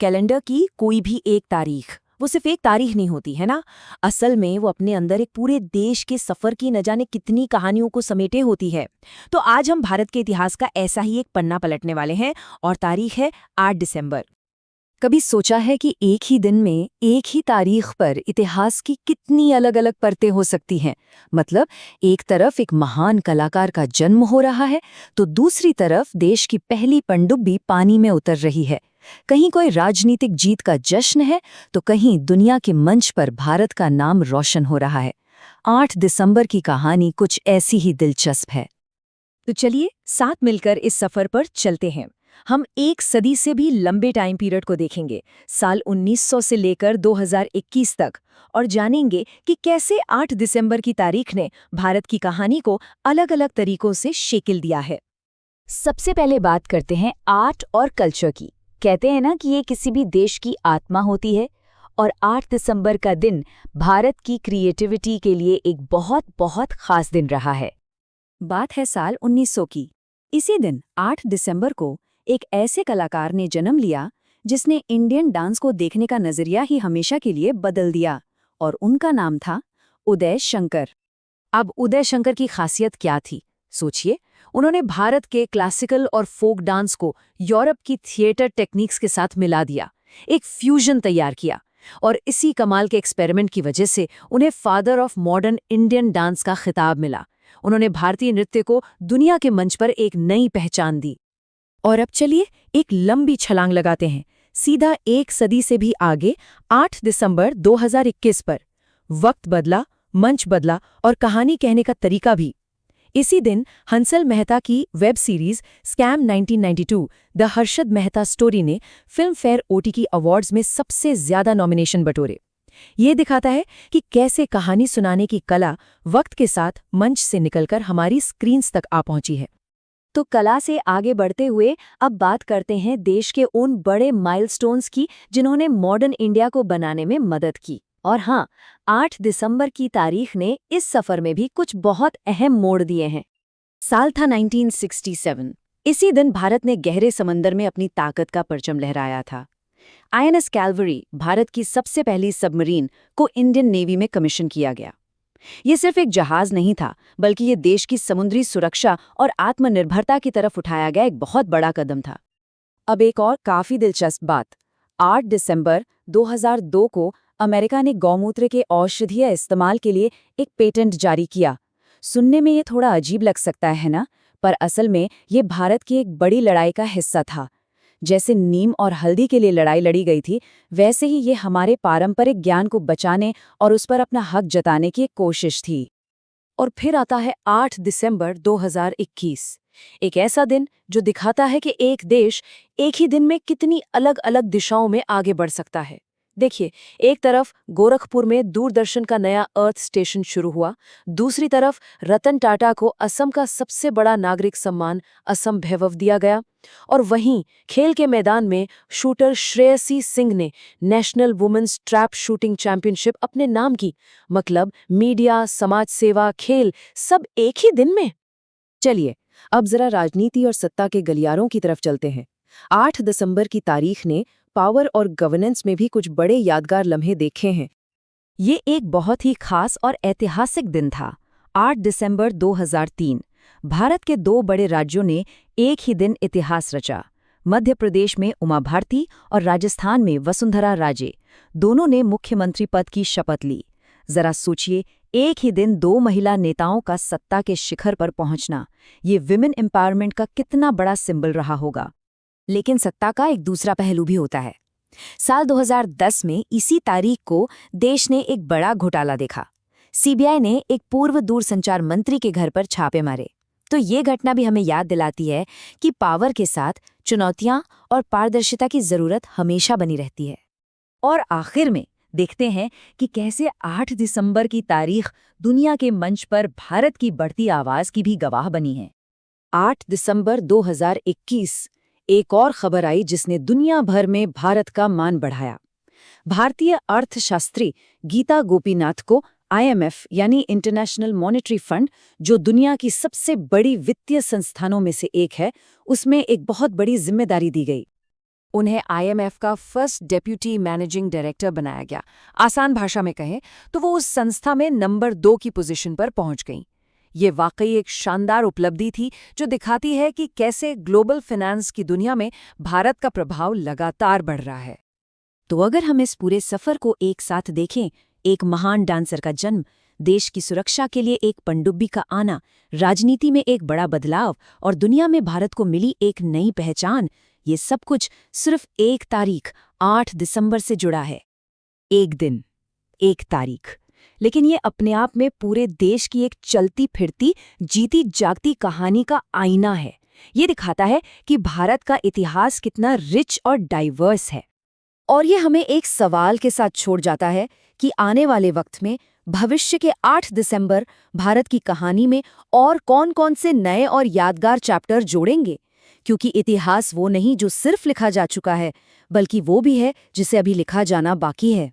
Calendar की कोई भी एक तारीख वो सिर्फ एक तारीख नहीं होती है ना। असल में वो अपने अंदर एक पूरे देश के सफर की न जाने कितनी कहानियों को समेटे होती है। तो आज हम भारत के इतिहास का ऐसा ही एक पन्ना पलटने वाले हैं और तारीख है 8 दिसंबर। कभी सोचा है कि एक ही दिन में एक ही तारीख पर इतिहास की कितनी अलग अलग परतें हो सकती हैं? मतलब एक तरफ एक महान कलाकार का जन्म हो रहा है तो दूसरी तरफ देश की पहली पनडुब्बी पानी में उतर रही है। कहीं कोई राजनीतिक जीत का जश्न है तो कहीं दुनिया के मंच पर भारत का नाम रोशन हो रहा है। 8 दिसंबर की कहानी कुछ ऐसी ही दिलचस्प है। तो चलिए साथ मिलकर इस सफर पर चलते हैं। हम एक सदी से भी लंबे टाइम पीरियड को देखेंगे, साल 1900 से लेकर 2021 तक, और जानेंगे कि कैसे 8 दिसंबर की तारीख ने भारत की कहानी को अलग-अलग तरीकों से शेकिल दिया है। सबसे पहले बात करते हैं आर्ट और कल्चर की। कहते हैं ना कि ये किसी भी देश की आत्मा होती है, और 8 दिसंबर का दिन भारत की क्रिएटिविटी के लिए एक बहुत बहुत खास दिन रहा है। बात है साल 1900 की। इसी दिन 8 दिसंबर को एक ऐसे कलाकार ने जन्म लिया जिसने इंडियन डांस को देखने का नजरिया ही हमेशा के लिए बदल दिया, और उनका नाम था उदय शंकर। अब उदय शंकर की खासियत क्या थी? सोचिए, उन्होंने भारत के क्लासिकल और फोक डांस को यूरोप की थिएटर टेक्निक्स के साथ मिला दिया, एक फ्यूजन तैयार किया, और इसी कमाल के एक्सपेरिमेंट की वजह से उन्हें father of modern Indian dance का खिताब मिला। उन्होंने भारतीय नृत्य को दुनिया के मंच पर एक नई पहचान दी। और अब चलिए एक लंबी छलांग लगाते हैं, सीधा एक सदी से भी आगे, 8 दिसंबर 2021 पर। वक्त बदला, मंच बदला और कहानी कहने का तरीका भी। इसी दिन हंसल मेहता की web series scam 1992 the Harshad Mehta story ने फिल्म फेयर ओटीटी अवार्ड्स में सबसे ज्यादा नॉमिनेशन बटोरे। ये दिखाता है कि कैसे कहानी सुनाने की कला वक्त के साथ मंच से निकलकर हमारी स्क्रीन्स तक आ पहुंची है। तो कला से आगे बढ़ते हुए अब बात करते हैं देश के उन बड़े माइलस्टोन्स की जिन्होंने मॉडर्न इंडिया को बनाने में मदद की। और हाँ, 8 दिसंबर की तारीख ने इस सफर में भी कुछ बहुत अहम मोड़ दिए हैं। साल था 1967। इसी दिन भारत ने गहरे समंदर में अपनी ताकत का परचम लहराया था। आईएनएस कैलवरी, भारत की सबसे पहली सबमरीन, को इंडियन नेवी में कमीशन किया गया। ये सिर्फ एक जहाज नहीं था, बल्कि ये देश की समुद्री सुरक्षा और आत्मनिर्भरता की तरफ उठाया गया एक बहुत बड़ा कदम था। अब एक और काफी दिलचस्प बात, 8 दिसंबर 2002 को अमेरिका ने गौमूत्र के औषधीय इस्तेमाल के लिए एक पेटेंट जारी किया। सुनने में ये थोड़ा अजीब लग सकता है ना, पर असल में ये भारत की एक बड़ी लड़ाई का हिस्सा था। जैसे नीम और हल्दी के लिए लड़ाई लड़ी गई थी, वैसे ही ये हमारे पारंपरिक ज्ञान को बचाने और उस पर अपना हक जताने की एक कोशिश थी। और फिर आता है 8 दिसंबर 2021, एक ऐसा दिन जो दिखाता है कि एक देश एक ही दिन में कितनी अलग अलग दिशाओं में आगे बढ़ सकता है। देखिए, एक तरफ गोरखपुर में दूरदर्शन का नया अर्थ स्टेशन शुरू हुआ, दूसरी तरफ रतन टाटा को असम का सबसे बड़ा नागरिक सम्मान असम वैभव दिया गया, और वहीं खेल के मैदान में शूटर श्रेयसी सिंह ने national women's trap shooting championship अपने नाम की। मतलब मीडिया, समाज सेवा, खेल, सब एक ही दिन में। चलिए अब जरा राजनीति और सत्ता के गलियारों की तरफ चलते हैं। 8 दिसंबर की तारीख ने पावर और गवर्नेंस में भी कुछ बड़े यादगार लम्हे देखे हैं। ये एक बहुत ही खास और ऐतिहासिक दिन था। 8 दिसंबर 2003 भारत के दो बड़े राज्यों ने एक ही दिन इतिहास रचा। मध्य प्रदेश में उमा भारती और राजस्थान में वसुंधरा राजे, दोनों ने मुख्यमंत्री पद की शपथ ली। जरा सोचिए, एक ही दिन दो महिला नेताओं का सत्ता के शिखर पर पहुंचना, ये विमेन एम्पावरमेंट का कितना बड़ा सिंबल रहा होगा। लेकिन सत्ता का एक दूसरा पहलू भी होता है। साल 2010 में इसी तारीख को देश ने एक बड़ा घोटाला देखा। सीबीआई ने एक पूर्व दूरसंचार मंत्री के घर पर छापे मारे। तो ये घटना भी हमें याद दिलाती है कि पावर के साथ चुनौतियां और पारदर्शिता की जरूरत हमेशा बनी रहती है। और आखिर में देखते हैं कि कैसे 8 दिसंबर की तारीख दुनिया के मंच पर भारत की बढ़ती आवाज की भी गवाह बनी है। 8 दिसंबर 2021 एक और खबर आई जिसने दुनिया भर में भारत का मान बढ़ाया। भारतीय अर्थशास्त्री गीता गोपीनाथ को आईएमएफ यानी इंटरनेशनल मॉनेटरी फंड, जो दुनिया की सबसे बड़ी वित्तीय संस्थानों में से एक है, उसमें एक बहुत बड़ी जिम्मेदारी दी गई। उन्हें IMF का फर्स्ट डेप्यूटी मैनेजिंग डायरेक्टर बनाया गया। आसान भाषा में कहें तो वो उस संस्था में नंबर 2 की पोजीशन पर पहुंच गईं। ये वाकई एक शानदार उपलब्धि थी जो दिखाती है कि कैसे ग्लोबल फाइनेंस की दुनिया में भारत का प्रभाव लगातार बढ़ रहा है। तो अगर हम इस पूरे सफर को एक साथ देखें, एक महान डांसर का जन्म, देश की सुरक्षा के लिए एक पनडुब्बी का आना, राजनीति में एक बड़ा बदलाव और दुनिया में भारत को मिली एक नई पहचान, ये सब कुछ सिर्फ एक तारीख 8 दिसंबर से जुड़ा है। एक दिन, एक तारीख, लेकिन ये अपने आप में पूरे देश की एक चलती फिरती जीती जागती कहानी का आईना है। ये दिखाता है कि भारत का इतिहास कितना रिच और डाइवर्स है। और ये हमें एक सवाल के साथ छोड़ जाता है कि आने वाले वक्त में भविष्य के 8 दिसंबर भारत की कहानी में और कौन-कौन से नए और यादगार चैप्टर जोड़ेंगे, क्योंकि इतिहास वो नहीं जो सिर्फ लिखा जा चुका है, बल्कि वो भी है जिसे अभी लिखा जाना बाकी है।